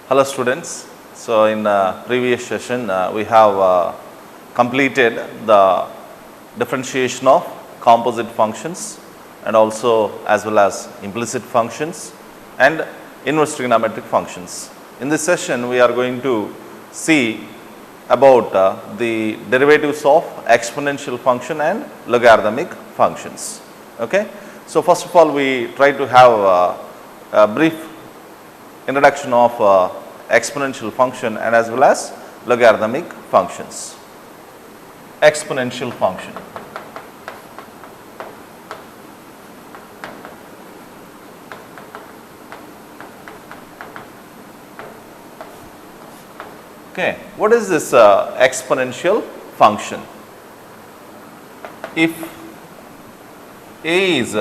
Hello students. So in previous session we have completed the differentiation of composite functions and also as well as implicit functions and inverse trigonometric functions. In this session we are going to see about the derivatives of exponential function and logarithmic functions. Okay. So first of all we try to have a brief introduction of exponential function and as well as logarithmic functions. Exponential function. Okay, what is this exponential function? If a is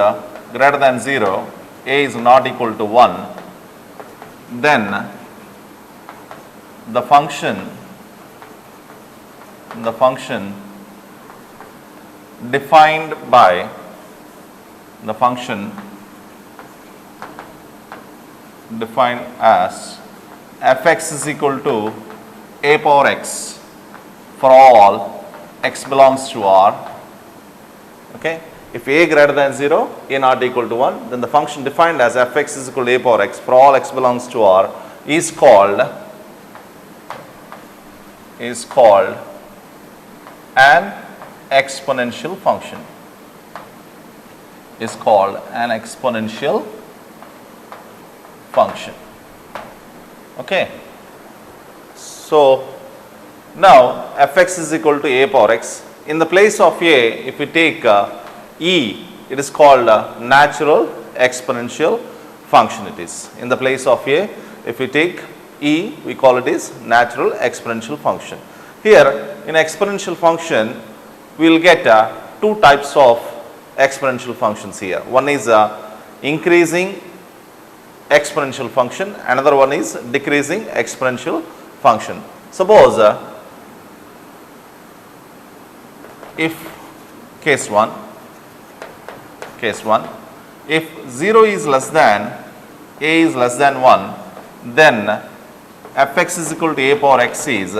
greater than 0, a is not equal to 1, then the function defined by the function defined as fx is equal to a power x for all x belongs to R. Okay. If a greater than 0, a not equal to 1, then the function defined as fx is equal to a power x for all x belongs to R is called an exponential function. Is called an exponential function. Okay. So now fx is equal to a power x. In the place of a, if we take e, it is called a natural exponential function. It is in the place of a, if we take e, we call it is natural exponential function. Here in exponential function we will get two types of exponential functions here. One is increasing exponential function, another one is decreasing exponential function. Suppose if case 1, if 0 is less than a is less than 1, then fx is equal to a power x is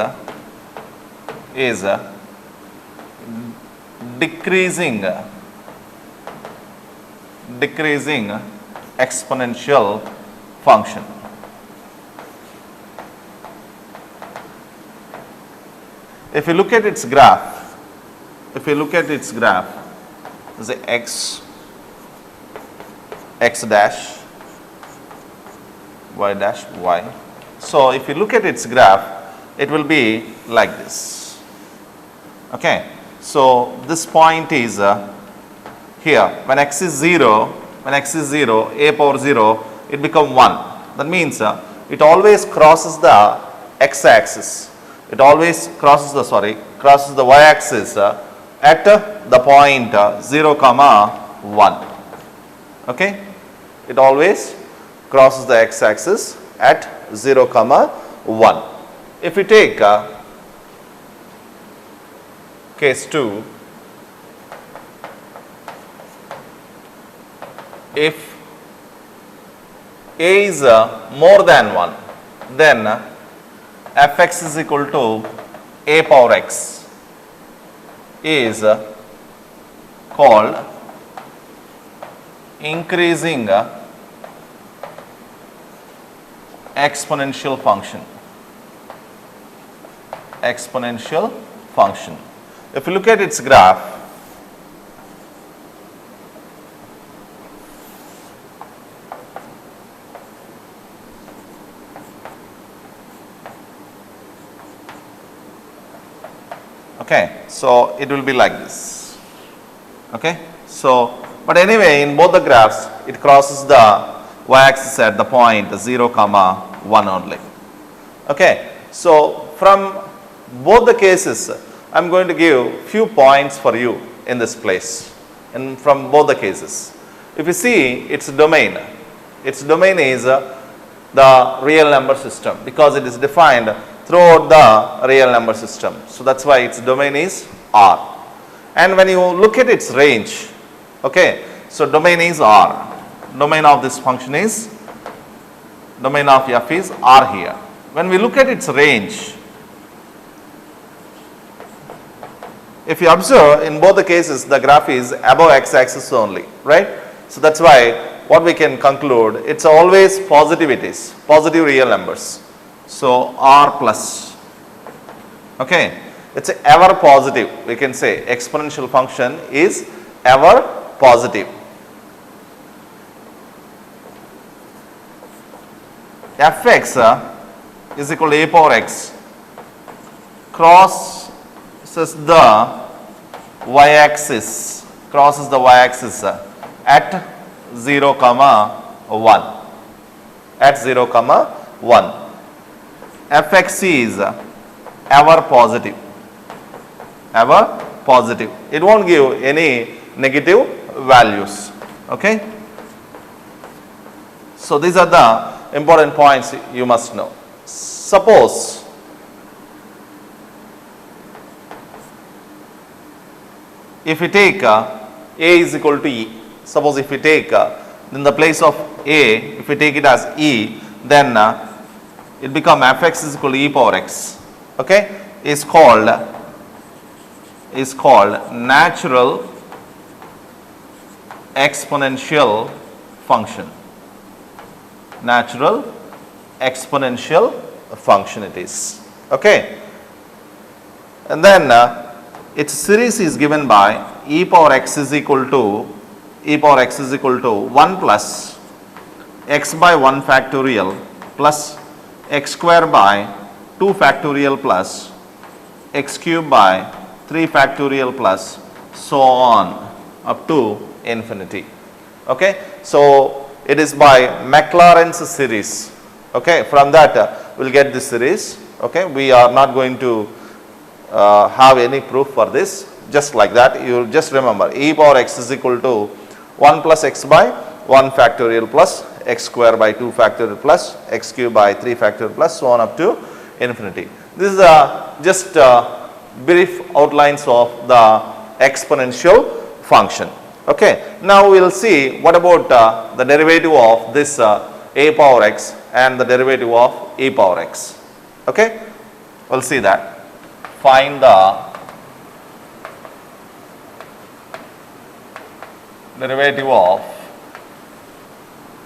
decreasing exponential function. If you look at its graph, say x dash, y dash, y. So if you look at its graph, it will be like this. Okay. So this point is here. When x is 0, a power 0, it becomes 1. That means it always crosses the x-axis. It always crosses the y-axis at the point 0, 1. Okay. It always crosses the x-axis at 0, 1. If we take case 2, if a is more than 1, then fx is equal to a power x is called increasing exponential function. If you look at its graph, okay, so it will be like this. Okay. So, but anyway, in both the graphs, it crosses the y-axis at the point 0, 1 only. Okay. So, from both the cases, I am going to give few points for you in this place, and from both the cases. If you see its domain is the real number system because it is defined throughout the real number system. So that's why its domain is R. And when you look at its range, okay, so domain is R. Domain of this function is, domain of f is R here. when we look at its range, if you observe in both the cases the graph is above x-axis only, right? So that's why what we can conclude, it's always positivities, positive real numbers. So R plus, okay, it's ever positive. We can say exponential function is ever positive. Fx is equal to a power x crosses the y-axis, at 0 comma 1, at 0 comma 1. Fx is ever positive, it won't give any negative values, okay. So these are the important points you must know. Suppose if we take A is equal to E, suppose if we take in the place of A, if we take it as E, then it become Fx is equal to e power x, okay, is called natural exponential function. Natural exponential function it is, okay. And then its series is given by e power x is equal to 1 plus x by 1 factorial plus x square by 2 factorial plus x cube by 3 factorial plus so on up to infinity, okay. So it is by Maclaurin's series, okay. From that we'll get this series, okay. We are not going to have any proof for this, just like that. You just remember e power x is equal to 1 plus x by 1 factorial plus x square by 2 factorial plus x cube by 3 factorial plus so on up to infinity. This is just brief outlines of the exponential function, okay. Now we will see what about the derivative of this a power x and the derivative of e power x, okay. We'll see that. Find the derivative of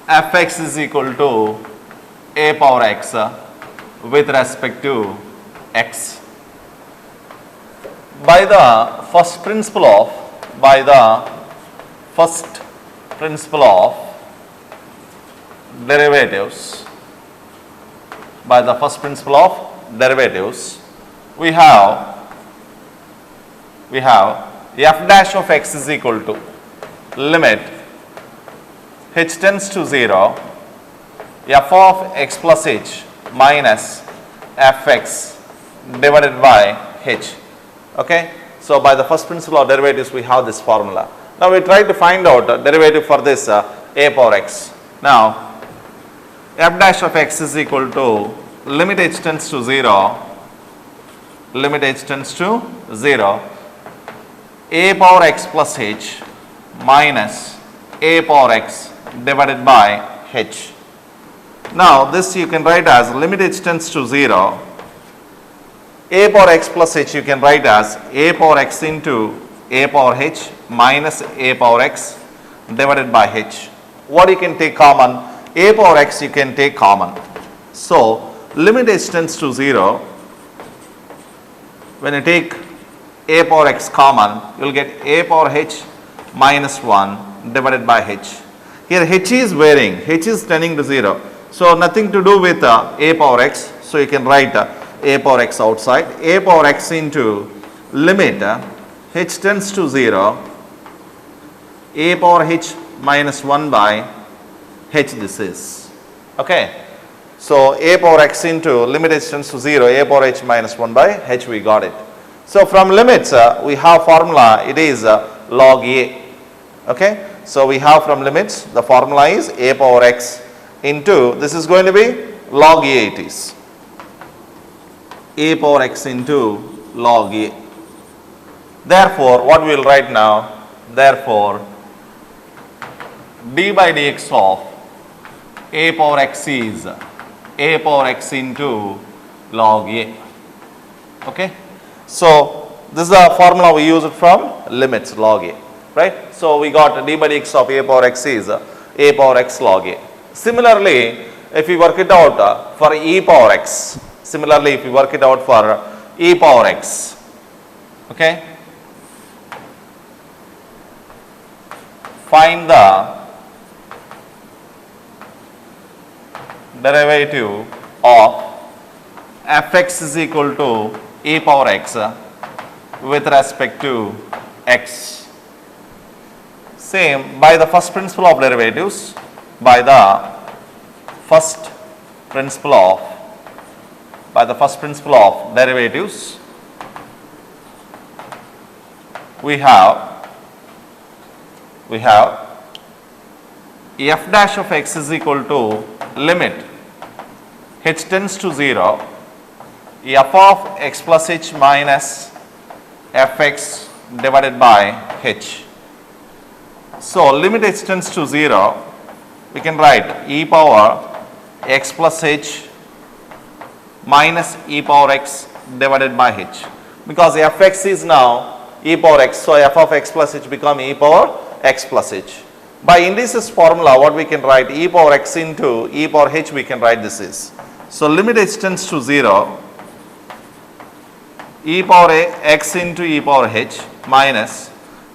fx is equal to a power x with respect to x. By the first principle of derivatives, we have f dash of x is equal to limit h tends to 0 f of x plus h minus fx divided by h, okay. So by the first principle of derivatives we have this formula. Now we try to find out derivative for this a power x. Now f dash of x is equal to limit h tends to 0 a power x plus h minus a power x divided by h. Now this you can write as limit h tends to 0 a power x plus h you can write as a power x into a power h minus a power x divided by h. What you can take common? A power x you can take common. So limit h tends to 0, when you take a power x common, you will get a power h minus 1 divided by h. Here h is varying, h is tending to 0. So nothing to do with a power x. So you can write a power x outside, a power x into limit h tends to 0, a power h minus 1 by h this is, okay. So a power x into limit h tends to 0, a power h minus 1 by h, we got it. So from limits we have formula, it is log a, okay. So we have from limits the formula is a power x into, this is going to be log a, it is a power x into log a. Therefore what we will write now, therefore d by dx of a power x is a power x into log a. Okay. So, this is the formula we use it from limits log a, right. So, we got d by dx of a power x is a power x log a. Similarly, if we work it out for e power x, similarly if we work it out for e power x, okay, find the derivative of fx is equal to e power x with respect to x. Same by the first principle of derivatives, by the first principle of derivatives, we have f dash of x is equal to limit h tends to 0 f of x plus h minus fx divided by h. So, limit h tends to 0, we can write e power x plus h minus e power x divided by h, because fx is now e power x. So, f of x plus h become e power x plus h. By indices formula, what we can write, e power x into e power h, we can write this is. So, limit h tends to 0, e power x into e power h minus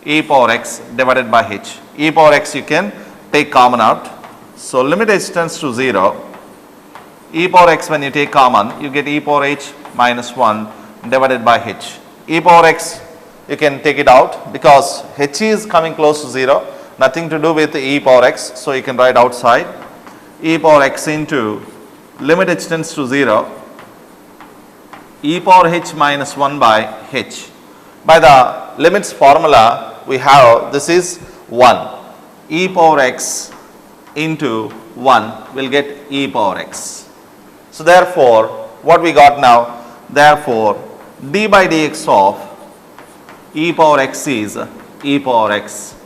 e power x divided by h. E power x you can take common out. So, limit h tends to 0, e power x when you take common, you get e power h minus 1 divided by h. E power x you can take it out because h is coming close to 0, nothing to do with e power x. So, you can write outside e power x into limit h tends to 0, e power h minus 1 by h. By the limits formula, we have this is 1, e power x into 1 will get e power x. So, therefore, what we got now, therefore, d by dx of e power x is e power x.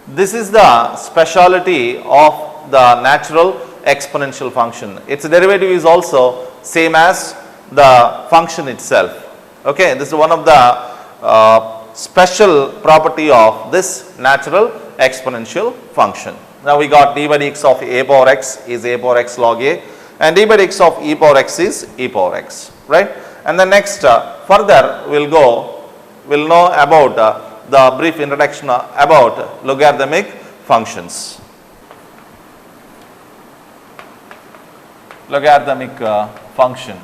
This is the speciality of the natural exponential function. Its derivative is also same as the function itself. Okay, this is one of the special property of this natural exponential function. Now, we got d by dx of a power x is a power x log a, and d by dx of e power x is e power x, right. And then next further we will know about the brief introduction about logarithmic functions. Logarithmic function.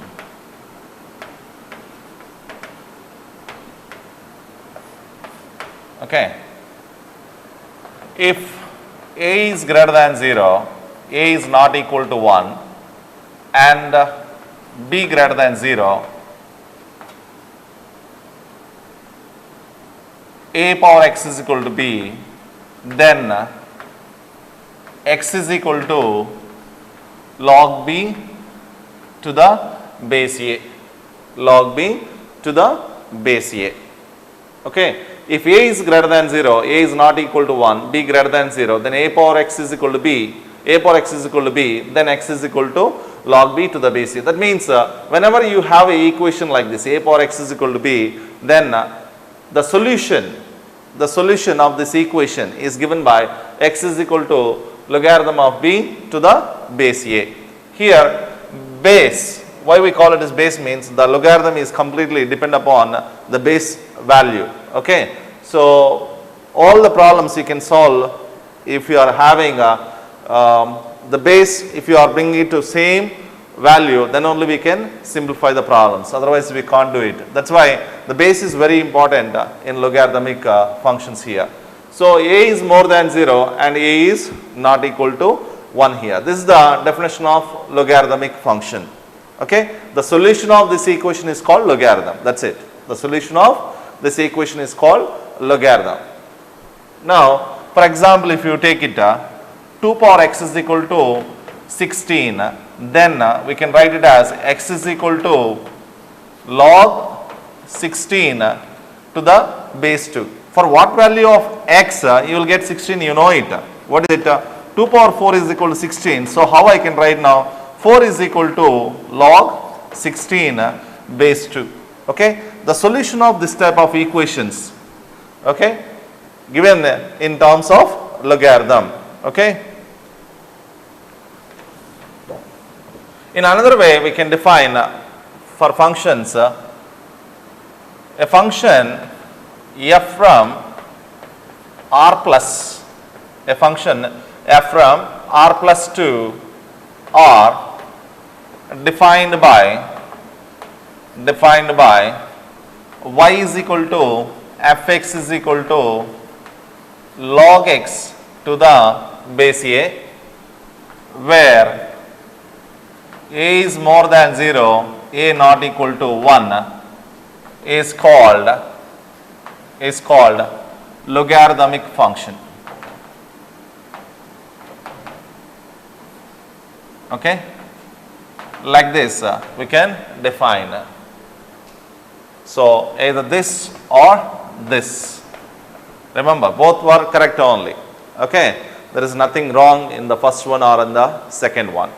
Okay. If a is greater than 0, a is not equal to 1, and b greater than 0, a power x is equal to b, then x is equal to log b to the base a, log b to the base a. Okay. If a is greater than 0, a is not equal to 1, b greater than 0, then a power x is equal to b, a power x is equal to b, then x is equal to log b to the base a. That means whenever you have a equation like this, a power x is equal to b, then the solution of this equation is given by x is equal to logarithm of b to the base a. Here base, why we call it as base means the logarithm is completely dependent upon the base value. Okay. So, all the problems you can solve if you are having the base, if you are bringing it to same value, then only we can simplify the problems, otherwise we can't do it. That is why the base is very important in logarithmic functions here. So, a is more than 0 and a is not equal to 1 here. This is the definition of logarithmic function. Okay. The solution of this equation is called logarithm, that is it. The solution of this equation is called logarithm. Now, for example, if you take it 2 power x is equal to 16, then we can write it as x is equal to log 16 to the base 2. For what value of x you will get 16, you know it. What is it? 2 power 4 is equal to 16. So, how I can write now? 4 is equal to log 16 base 2. Okay. The solution of this type of equations, okay, given in terms of logarithm. Okay. In another way, we can define for functions a function f from r plus, a function f from r plus 2 r defined by y is equal to fx is equal to log x to the base a, where a is more than 0, a not equal to 1 is called logarithmic function. Okay, like this we can define. So, either this or this. Remember, both were correct only. Okay, there is nothing wrong in the first one or in the second one.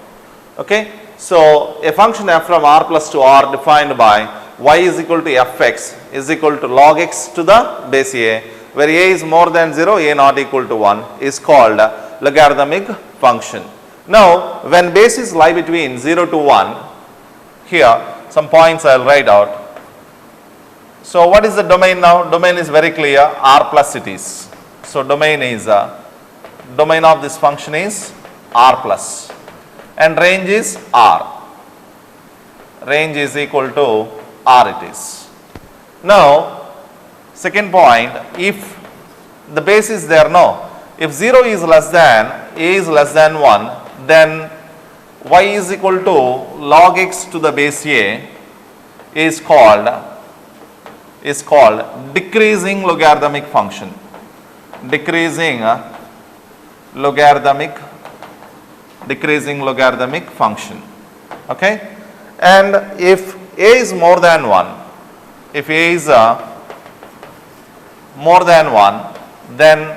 Okay, so a function f from r plus to r defined by y is equal to fx is equal to log x to the base a, where a is more than 0, a not equal to 1 is called logarithmic function. Now, when bases lie between 0 to 1, here some points I will write out. So, what is the domain now? Domain is very clear, r plus it is. So, domain of this function is r plus, and range is r. Range is equal to r it is. Now, second point, if the base is there, no. If 0 is less than, a is less than 1, then y is equal to log x to the base a is called decreasing logarithmic function. Decreasing logarithmic function. Okay, and if a is more than 1, if a is more than 1, then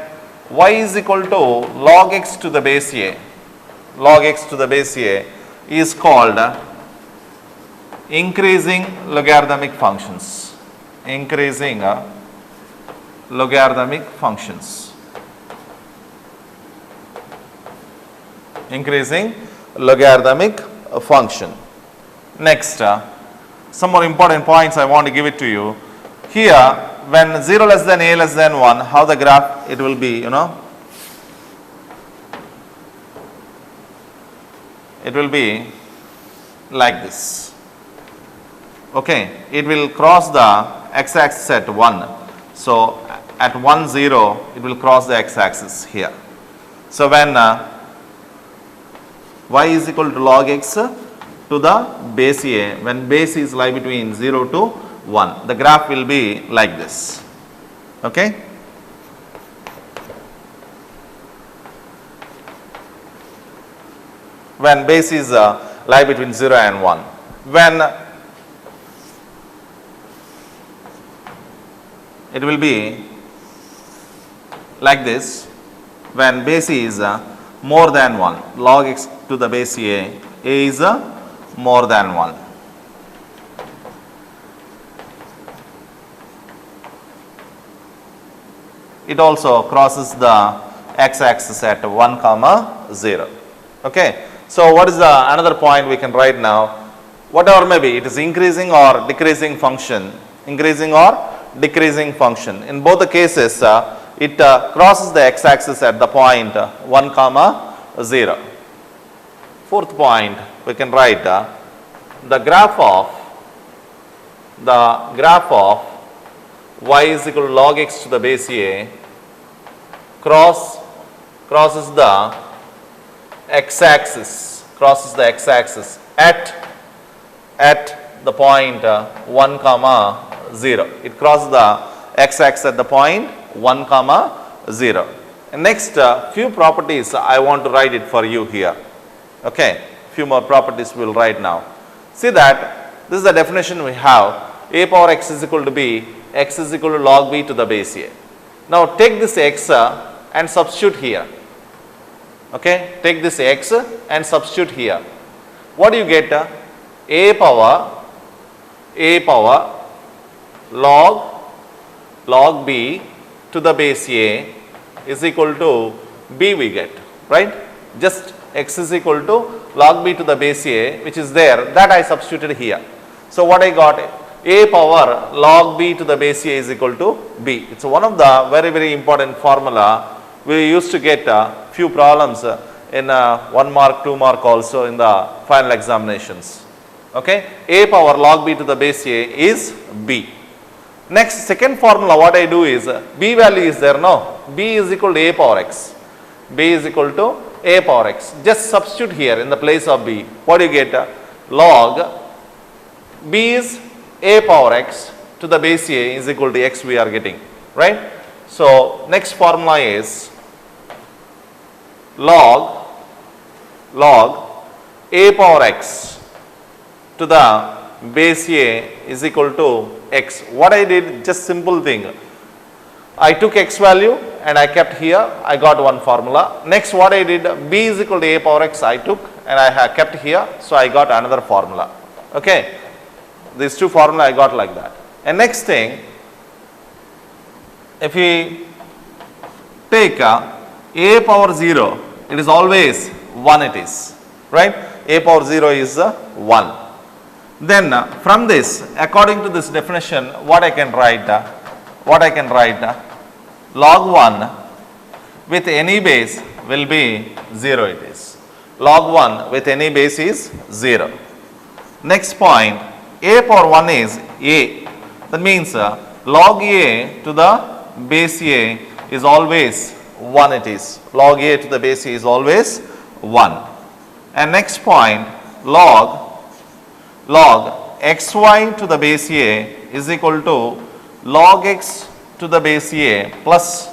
y is equal to log x to the base a. Log x to the base a is called increasing logarithmic functions. Increasing logarithmic functions. Increasing logarithmic function. Next, some more important points I want to give it to you. Here, when 0 less than a less than 1, how the graph it will be, it will be like this. Okay, it will cross the x-axis at 1. So, at 1 0, it will cross the x-axis here. So, when y is equal to log x to the base a, when base is lie between 0 to 1, the graph will be like this. Okay. When base is lie between 0 and 1. When it will be like this, when base is more than 1, log x to the base a is more than 1. It also crosses the x-axis at 1, 0. Okay. So, what is the another point we can write now? Whatever may be, it is increasing or decreasing function, increasing or decreasing function. In both the cases, it crosses the x-axis at the point 1, 0. Fourth point, we can write the graph of y is equal to log x to the base a crosses the x-axis, at the point 1, 0. It crosses the x-axis at the point 1, 0. And next, few properties I want to write it for you here. Okay, few more properties we will write now. See that this is the definition we have: a power x is equal to b, x is equal to log b to the base a. Now take this x and substitute here. Okay, take this x and substitute here. What do you get? A power log b to the base a is equal to b we get, right? Just x is equal to log b to the base a, which is there, that I substituted here. So what I got? A power log b to the base a is equal to b. It's one of the very important formula. We used to get few problems in 1 mark, 2 mark also in the final examinations. Okay, a power log b to the base a is b. Next, second formula, what I do is b value is there, no? B is equal to a power x. B is equal to a power x. Just substitute here in the place of b. What do you get? Log b is a power x to the base a is equal to x we are getting, right? So next formula is log a power x to the base a is equal to x. What I did, just simple thing. I took x value and I kept here, I got one formula. Next what I did, b is equal to a power x I took and I have kept here, so I got another formula. Okay, these two formula I got like that. And next thing, if we take a power 0, it is always 1 it is, right? A power 0 is 1. Then from this, according to this definition, what I can write? Log 1 with any base will be 0 it is. Log 1 with any base is 0. Next point, a power 1 is a. That means log a to the base a is always 1 it is. Log a to the base a is always 1. And next point, log xy to the base a is equal to log x to the base a plus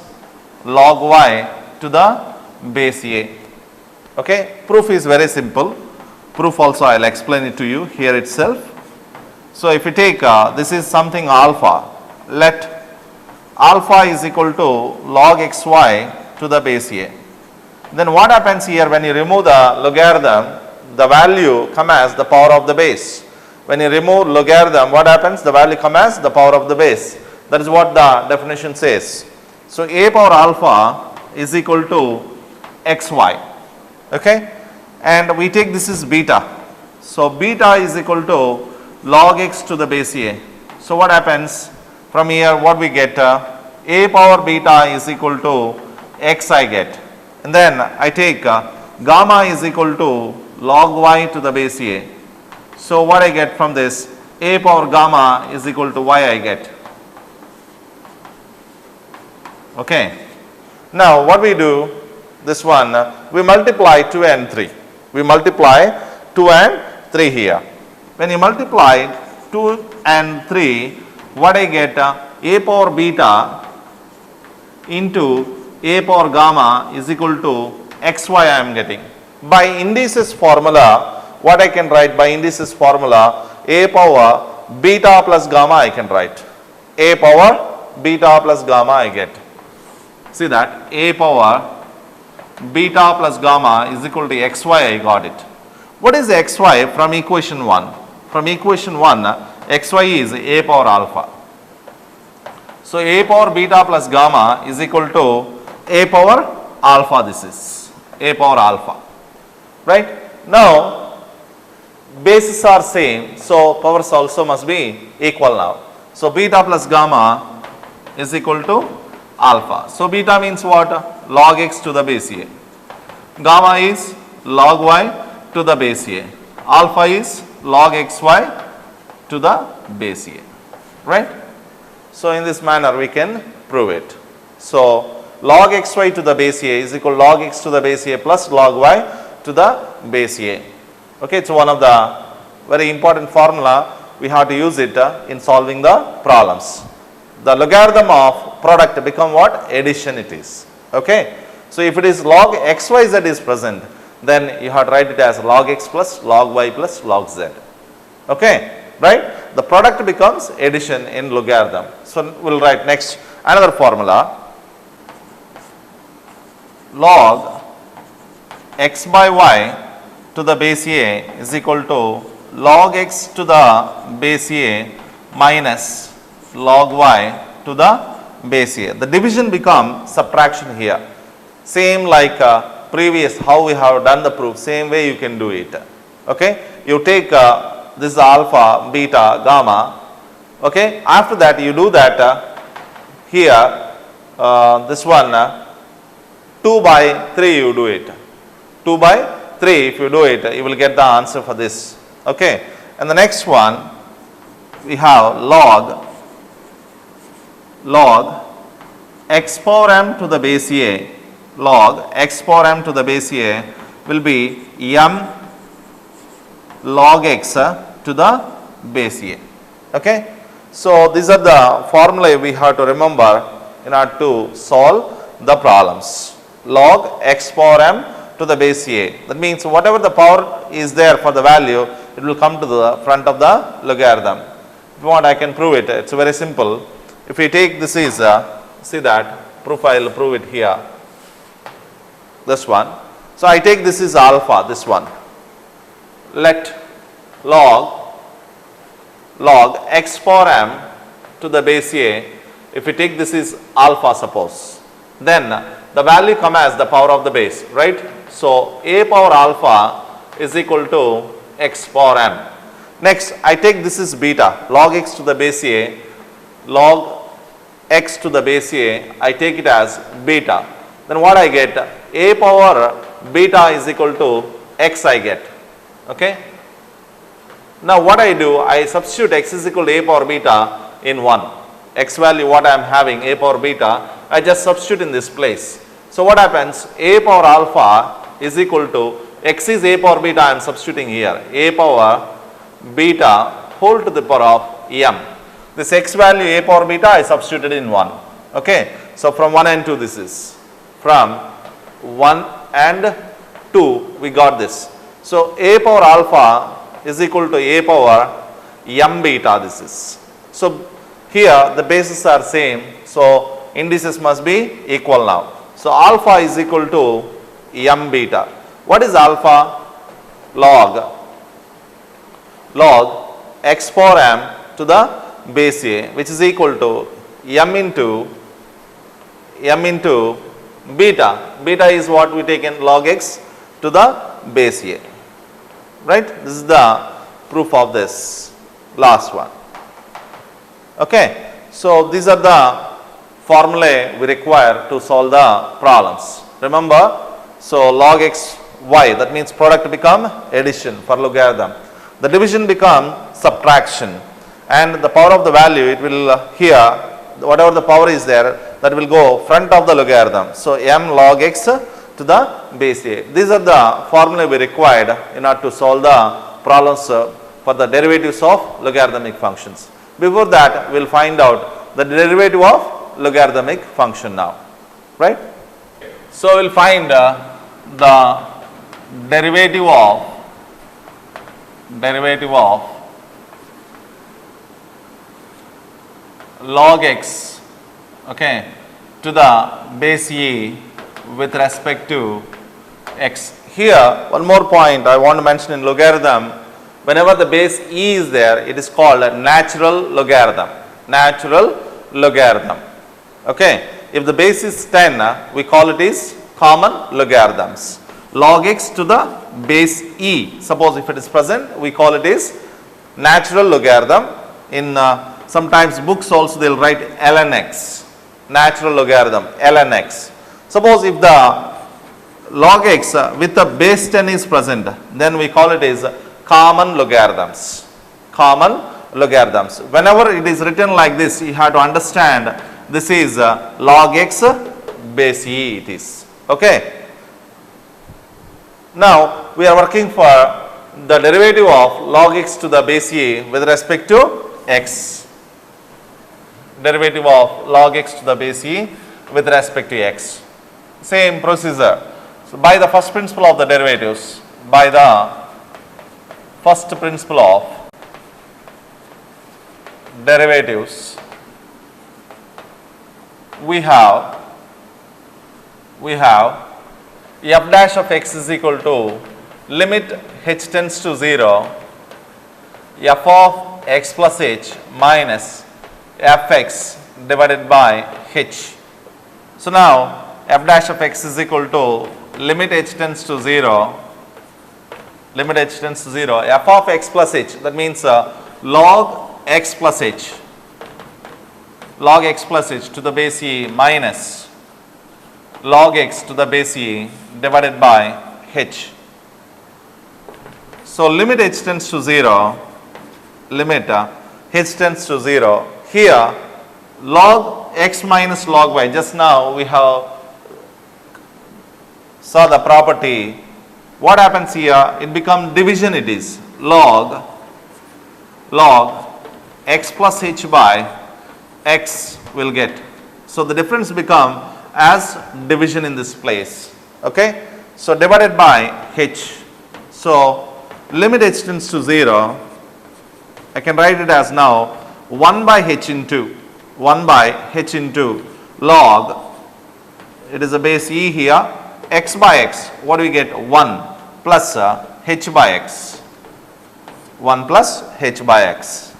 log y to the base a. Okay, proof is very simple. Proof also I will explain it to you here itself. So if you take this is something alpha, let alpha is equal to log xy to the base a. Then what happens here, when you remove the logarithm, the value comes as the power of the base. When you remove logarithm, what happens? The value comes as the power of the base. That is what the definition says. So a power alpha is equal to xy. Okay, and we take this is beta. So beta is equal to log x to the base a. So what happens? From here what we get? A power beta is equal to x I get. And then I take gamma is equal to log y to the base a. So what I get from this? A power gamma is equal to y I get. Okay. Now what we do? This one, we multiply 2 and 3. We multiply 2 and 3 here. When you multiply 2 and 3, what I get? A power beta into a power gamma is equal to xy I am getting. By indices formula, what I can write? By indices formula, a power beta plus gamma I can write. A power beta plus gamma I get. See that? A power beta plus gamma is equal to xy I got it. What is xy from equation 1? From equation 1, xy is a power alpha. So a power beta plus gamma is equal to a power alpha. This is a power alpha, right? Now bases are same, so powers also must be equal now. So beta plus gamma is equal to alpha. So beta means what? Log x to the base a. Gamma is log y to the base a. Alpha is log xy to the base a, right? So in this manner we can prove it. So log xy to the base a is equal to log x to the base a plus log y to the base a. Okay, it's one of the very important formula. We have to use it in solving the problems. The logarithm of product become what? Addition it is. Okay. So if it is log xyz is present, then you have to write it as log x plus log y plus log z. Okay, right? The product becomes addition in logarithm. So we will write next another formula. Log x by y to the base a is equal to log x to the base a minus log y to the base a. The division becomes subtraction here. Same like previous how we have done the proof, same way you can do it. Okay, you take this alpha, beta, gamma. Okay, after that you do that here this one 2 by 3 you do it. 2 by 3 if you do it, you will get the answer for this. Okay, and the next one we have log x power m to the base a, log x power m to the base a will be m log x to the base a. Okay, so these are the formulae we have to remember in order to solve the problems. Log x power m to the base a, that means whatever the power is there for the value, it will come to the front of the logarithm. If you want, I can prove it. It's very simple. If we take this is see that proof, I will prove it here, this one. So I take this is alpha, this one. Let log x power m to the base a, if we take this is alpha suppose, then the value come as the power of the base, right? So a power alpha is equal to x power m. Next I take this is beta, log x to the base a, log x to the base a, I take it as beta. Then what I get? A power beta is equal to x I get. Okay. Now what I do? I substitute x is equal to a power beta in 1. X value what I am having, a power beta, I just substitute in this place. So what happens? A power alpha is equal to x is a power beta, I am substituting here, a power beta whole to the power of m. This x value a power beta I substituted in 1. Okay. So from 1 and 2 this is. From 1 and 2 we got this. So a power alpha is equal to a power m beta this is. So here the bases are same. So indices must be equal now. So alpha is equal to m beta. What is alpha? Log x power m to the base a, which is equal to m into beta. Beta is what we take in log x to the base a. Right? This is the proof of this last one. Okay. So these are the formulae we require to solve the problems. Remember, so log x y, that means product become addition for logarithm. The division become subtraction, and the power of the value, it will here whatever the power is there, that will go front of the logarithm. So m log x to the base a. These are the formulae we required in order to solve the problems for the derivatives of logarithmic functions. Before that, we will find out the derivative of logarithmic function now, right? So we will find the derivative of log x, okay, to the base e with respect to x. Here one more point I want to mention in logarithm, whenever the base e is there, it is called a natural logarithm. Okay. If the base is 10, we call it is common logarithms. Log x to the base e, suppose if it is present, we call it is natural logarithm. In sometimes books also they will write ln x, natural logarithm ln x. Suppose if the log x with the base 10 is present, then we call it is common logarithms. Whenever it is written like this, you have to understand this is log x base e it is. Okay. Now we are working for the derivative of log x to the base e with respect to x. Derivative of log x to the base e with respect to x. Same procedure. So by the first principle of the derivatives, we have f dash of x is equal to limit h tends to 0 f of x plus h minus fx divided by h. So now f dash of x is equal to limit h tends to 0, limit h tends to 0, f of x plus h, that means log x plus h, log x plus h to the base e minus log x to the base e divided by h. So limit h tends to 0, limit h tends to 0. Here log x minus log y, just now we have saw the property. What happens here? It becomes division, it is log x plus h by x will get. So the difference become as division in this place. Okay. So divided by h. So limit h tends to 0. I can write it as now 1 by h into log, it is a base e here, x by x, what do we get? 1 plus h by x, 1 plus h by x,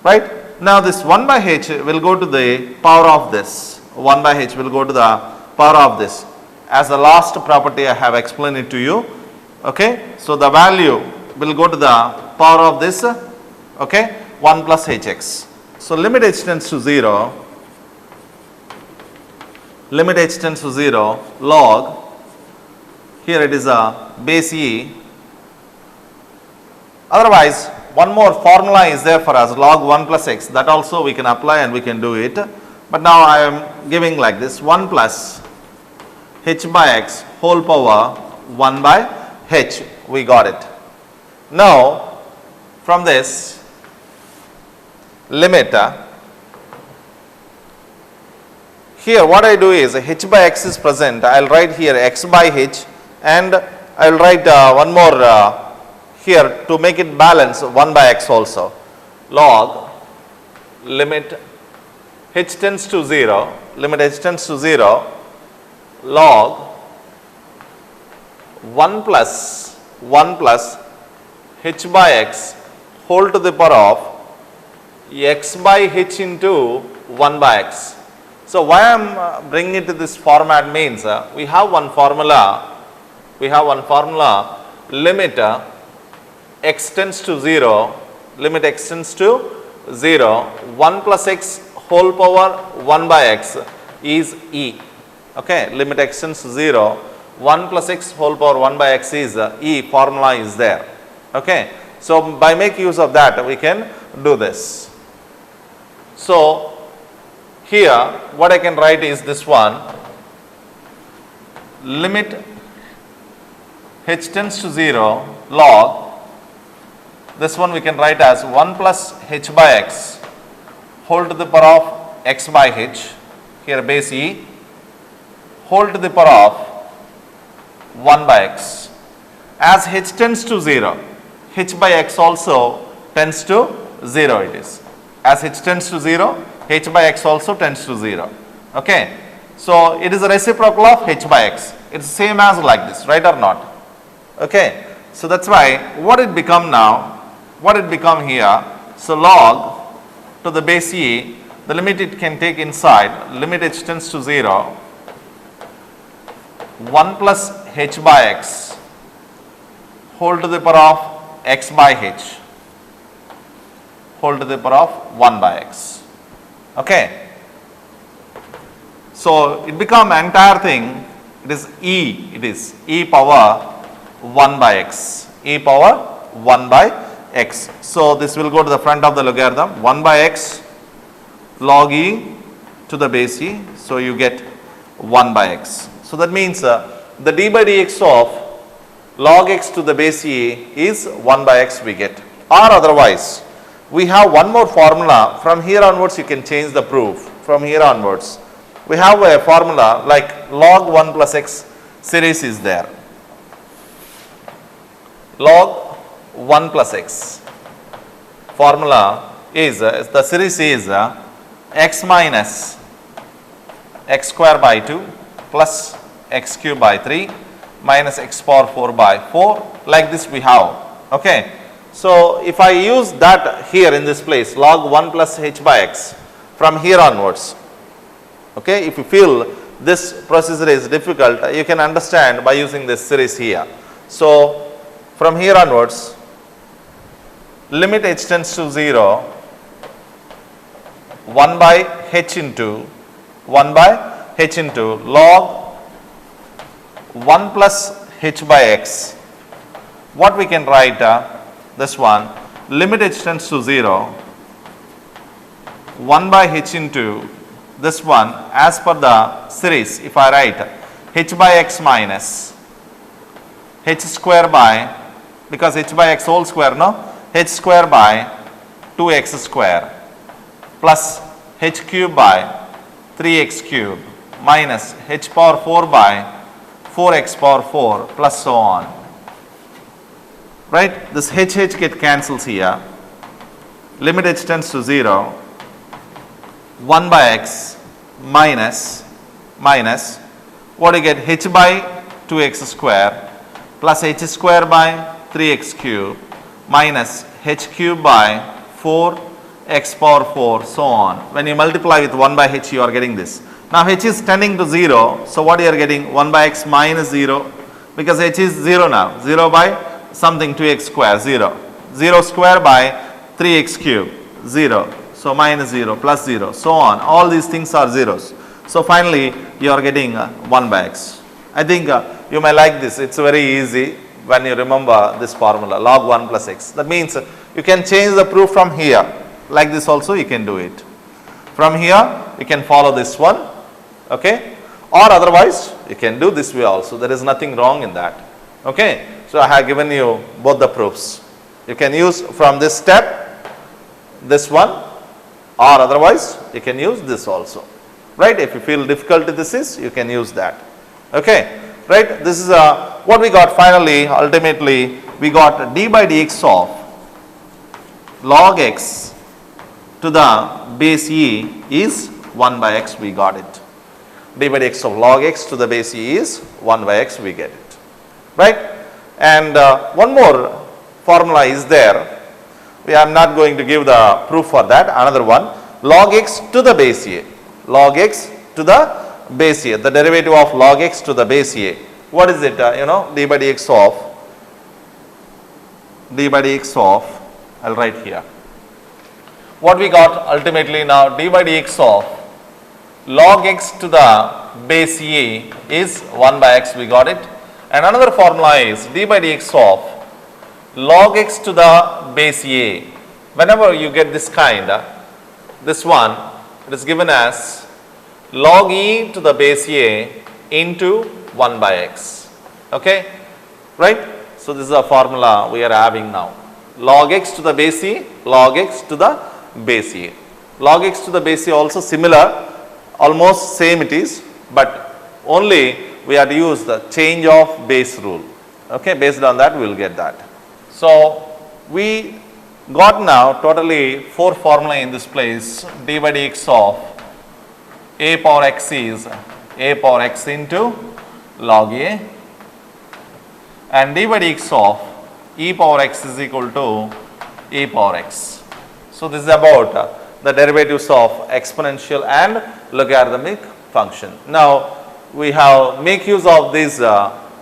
right. Now this 1 by h will go to the power of this, 1 by h will go to the power of this. As the last property I have explained it to you, okay. So the value will go to the power of this, okay, 1 plus hx. So limit h tends to 0, limit h tends to 0 log, here it is a base e. Otherwise one more formula is there for us, log 1 plus x, that also we can apply and we can do it. But now I am giving like this, 1 plus h by x whole power 1 by h, we got it. Now from this limit, here what I do is h by x is present, I will write here x by h, and I will write one more here to make it balance 1 by x also, log limit h tends to 0, limit h tends to 0 log 1 plus h by x whole to the power of x by h into 1 by x. So why I am bringing it to this format means we have one formula, limit x tends to 0, limit x tends to 0, 1 plus x whole power 1 by x is e, okay, limit x tends to 0, 1 plus x whole power 1 by x is e, formula is there, okay. So by make use of that we can do this. So here what I can write is this one, limit h tends to 0 log, this one we can write as 1 plus h by x whole to the power of x by h, here base e, whole to the power of 1 by x. As h tends to 0, h by x also tends to 0 it is. As h tends to 0, h by x also tends to 0. Okay. So it is a reciprocal of h by x. It's same as like this, right or not? Okay. So that's why what it become now, what it become here, so log to the base e, the limit it can take inside, limit h tends to 0, 1 plus h by x whole to the power of x by h whole to the power of 1 by x. Okay. So it become entire thing, it is e power 1 by x, e power 1 by x. So this will go to the front of the logarithm, 1 by x log e to the base e, so you get 1 by x. So that means the d by dx of log x to the base e is 1 by x we get. Or otherwise we have one more formula, from here onwards you can change the proof, from here onwards we have a formula like log 1 plus x series is there, log 1 plus x formula is the series is x minus x square by 2 plus x cube by 3 minus x power 4 by 4, like this we have. Okay. So, if I use that here in this place, log 1 plus h by x from here onwards, okay, if you feel this procedure is difficult, you can understand by using this series here. So, from here onwards, limit h tends to 0, 1 by h into log 1 plus h by x. What we can write this one, limit h tends to 0, 1 by h into this one as per the series. If I write h by x minus h square by, because h by x whole square, no, h square by 2x square plus h cube by 3x cube minus h power 4 by 4x power 4 plus so on. Right? This h get cancels here. Limit h tends to 0, 1 by x minus what do you get, h by 2x square plus h square by 3x cube minus h cube by 4x power 4 so on. When you multiply with 1 by h, you are getting this. Now h is tending to 0, so what you are getting, 1 by x minus 0, because h is 0 now, 0 by something 2x square, 0, 0 square by 3x cube, 0, so minus 0 plus 0 so on, all these things are zeros. So finally you are getting 1 by x. I think you may like this, it is very easy when you remember this formula, log 1 plus x. That means you can change the proof from here, like this also you can do it. From here you can follow this one, okay, or otherwise you can do this way also, there is nothing wrong in that. Okay. So I have given you both the proofs. You can use from this step, this one, or otherwise you can use this also. Right? If you feel difficult this is, you can use that. Okay. Right? This is what we got finally, ultimately we got d by dx of log x to the base e is 1 by x, we got it. D by dx of log x to the base e is 1 by x, we get it. Right? And one more formula is there. I am not going to give the proof for that. Another one, log x to the base a. Log x to the base a. The derivative of log x to the base a. What is it? D by dx of, I will write here. What we got ultimately now, d by dx of log x to the base a is 1 by x, we got it. And another formula is d by dx of log x to the base a. Whenever you get this kind, this one, it is given as log e to the base a into 1 by x. Okay? Right? So, this is a formula we are having now. Log x to the base e, log x to the base a. Log x to the base a also similar, almost same it is, but only we have to use the change of base rule. Okay, based on that we will get that. So, we got now totally 4 formula in this place. D by dx of a power x is a power x into log a, and d by dx of e power x is equal to e power x. So, this is about the derivatives of exponential and logarithmic function. Now, we have make use of these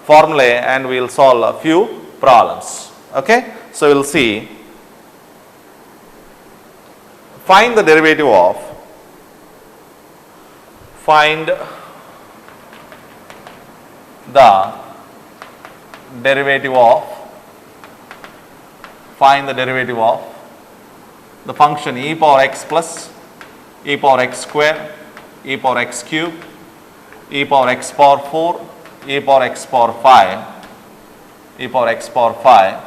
formulae and we will solve a few problems. Okay? So, we will see, find the derivative of, find the derivative of the function e power x plus e power x square, e power x cube, e power x power 4, e power x power 5, e power x power 5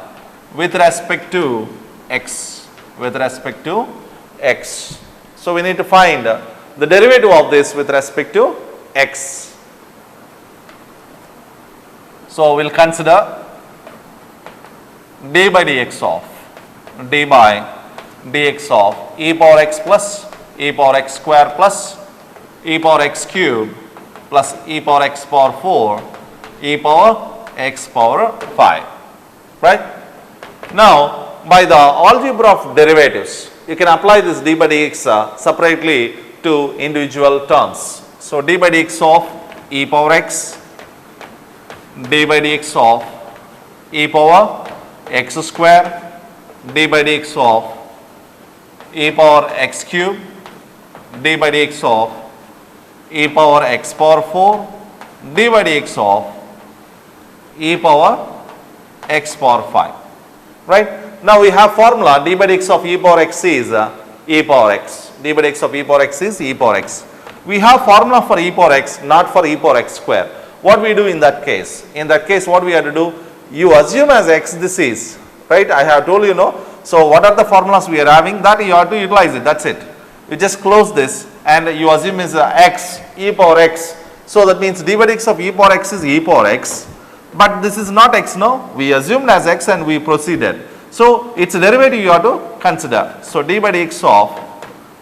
with respect to x, with respect to x. So, we need to find the derivative of this with respect to x. So, we will consider d by dx of, d by dx of e power x plus e power x square plus e power x cube plus e power x power 4 e power x power 5, right. Now, by the algebra of derivatives, you can apply this d by dx separately to individual terms. So, d by dx of e power x, d by dx of e power x square, d by dx of e power x cube, d by dx of e power x power 4, d by dx of e power x power 5, right. Now, we have formula d by dx of e power x is e power x, d by dx of e power x is e power x. We have formula for e power x, not for e power x square. What we do in that case? In that case, what we have to do? You assume as x this is, right. I have told you, no. So, what are the formulas we are having? That you have to utilize it, that is it. You just close this and you assume is x, e power x. So, that means d by dx of e power x is e power x, but this is not x, no. We assumed as x and we proceeded. So, its derivative you have to consider. So, d by dx of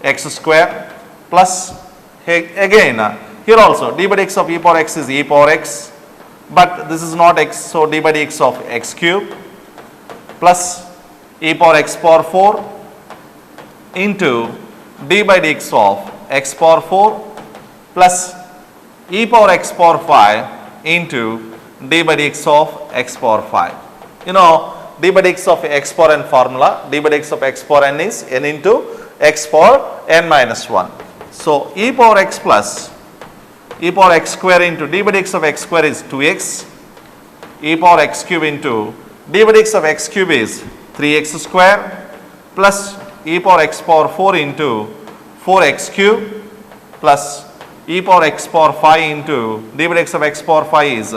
x square plus, again here also d by dx of e power x is e power x, but this is not x. So, d by dx of x cube plus e power x power 4 into d by dx of x power 4 plus e power x power 5 into d by dx of x power 5. You know, d by dx of x power n formula, d by dx of x power n is n into x power n minus 1. So, e power x plus e power x square into d by dx of x square is 2x, e power x cube into d by dx of x cube is 3x square plus e power x power 4 into 4x cube plus e power x power 5 into d by dx of x power 5 is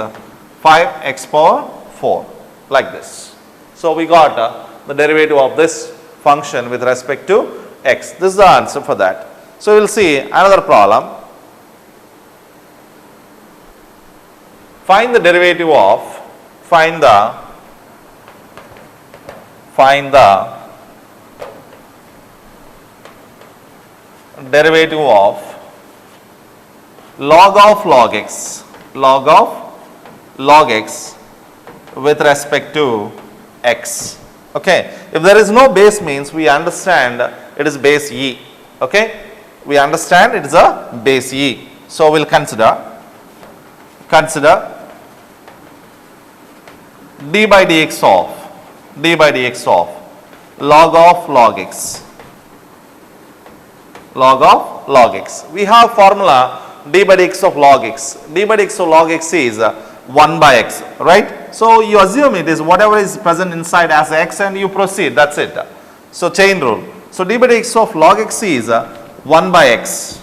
5x power 4, like this. So, we got the derivative of this function with respect to x. This is the answer for that. So, we will see another problem. Find the derivative of, find the derivative of log x with respect to x. Okay. If there is no base, means we understand it is base e. Okay. We understand it is a base e. So, we will consider d by dx of log x. Log x. We have formula d by dx of log x. D by dx of log x is 1 by x, right. So, you assume it is whatever is present inside as x and you proceed, that is it. So, chain rule. So, d by dx of log x is 1 by x.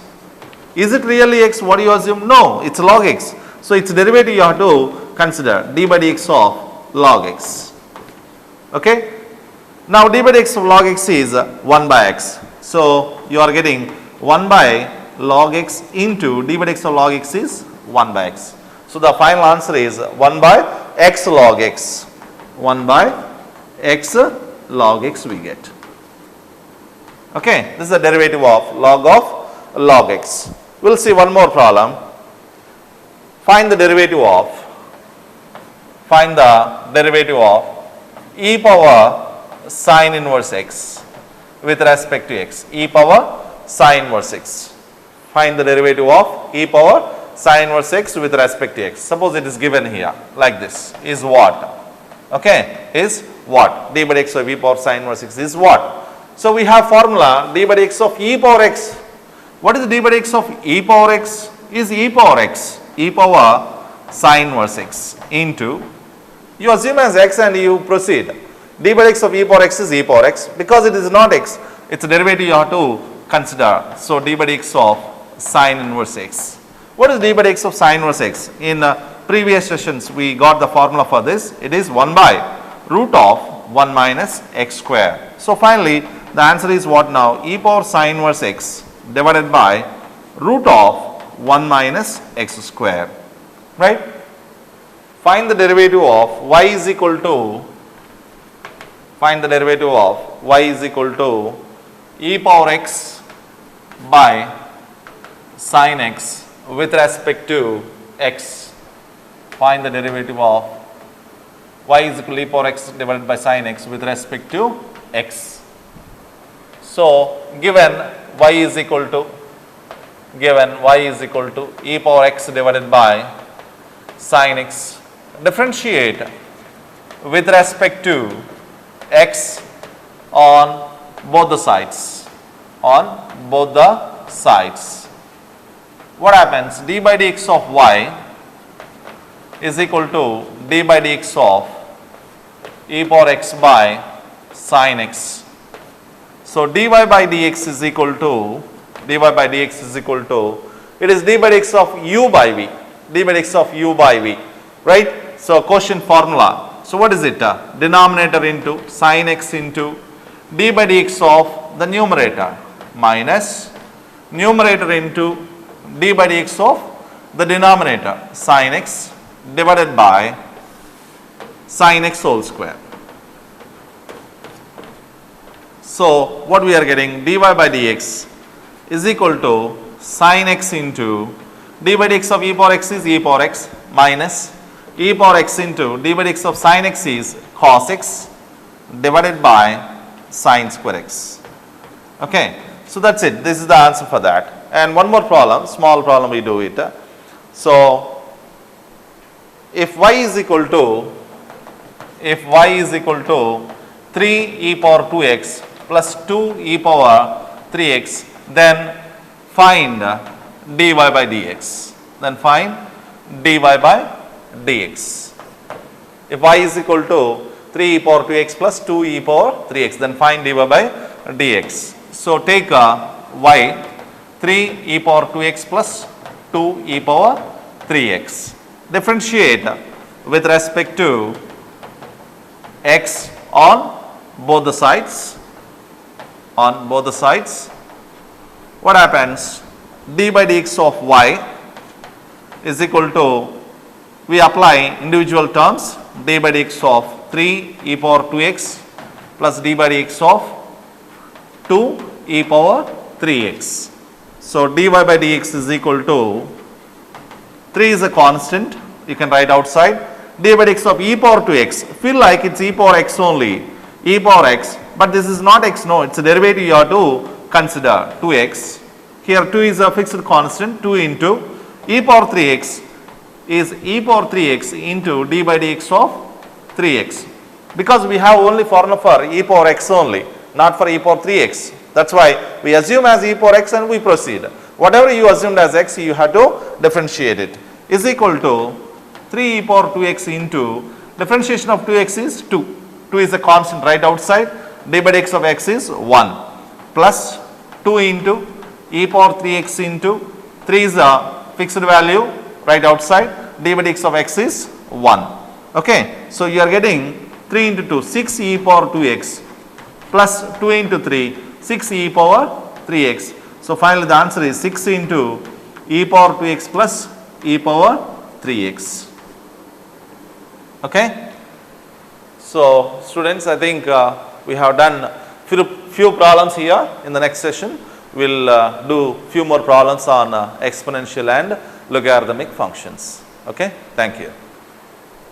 Is it really x? What do you assume? No, it is log x. So, its derivative you have to consider d by dx of log x. Okay. Now, d by dx of log x is 1 by x. So, you are getting 1 by log x into d by dx of log x is 1 by x. So, the final answer is 1 by x log x. 1 by x log x we get. Okay. This is the derivative of log x. We will see one more problem. Find the derivative of e power sine inverse x with respect to x. E power sine inverse x. Find the derivative of e power sine inverse x with respect to x. Suppose it is given here like this, is what? Okay, is what? D by dx of e power sine inverse x is what? So, we have formula d by dx of e power x. What is d by dx of e power x? Is e power x, e power sine inverse x into, you assume as x and you proceed. D by dx of e power x is e power x, because it is not x, its derivative you have to consider. So, d by dx of sine inverse x. What is d by dx of sine inverse x? In previous sessions we got the formula for this. It is 1 by root of 1 minus x square. So, finally, the answer is what now? E power sine inverse x divided by root of 1 minus x square, right. Find the derivative of y is equal to, e power x by sine x with respect to x, find the derivative of y is equal to e power x divided by sin x with respect to x. So, given y is equal to e power x divided by sin x, differentiate with respect to x on both the sides, What happens? D by dx of y is equal to d by dx of e power x by sin x. So, dy by dx is equal to, it is d by dx of u by v, right. So, quotient formula. So, what is it? Denominator into sin x into d by dx of the numerator minus numerator into d by dx of the denominator sin x divided by sin x whole square. So, what we are getting, dy by dx is equal to sin x into d by dx of e power x is e power x minus e power x into d by dx of sin x is cos x divided by sin square x. Okay. So, that is it. This is the answer for that. And one more problem, small problem we do it. So, if y is equal to 3 e power 2x plus 2 e power 3x, then find dy by dx. If y is equal to 3 e power 2x plus 2 e power 3x, then find dy by dx. So, take y 3 e power 2x plus 2 e power 3x. Differentiate with respect to x on both the sides. What happens? D by dx of y is equal to, we apply individual terms, d by dx of 3 e power 2x plus d by dx of 2 e power 3x. So, dy by dx is equal to, 3 is a constant, you can write outside, d by dx of e power 2x, feel like it is e power x only, e power x, but this is not x, no, it is a derivative you have to consider, 2x. Here 2 is a fixed constant, 2 into e power 3x is e power 3x into d by dx of 3x. Because we have only formula for e power x only, not for e power 3x. That is why we assume as e power x and we proceed. Whatever you assumed as x, you have to differentiate it. Is equal to 3 e power 2x into, differentiation of 2x is 2. 2 is a constant right outside, d by dx of x is 1 plus 2 into e power 3x into 3 is a fixed value right outside, d by dx of x is 1. Okay. So, you are getting 3 into 2, 6 e power 2x plus 2 into 3, 6 e power 3x. So, finally, the answer is 6 into e power 2x plus e power 3x. Okay. So, students, I think we have done few problems here. In the next session, we will do few more problems on exponential and logarithmic functions. Okay. Thank you.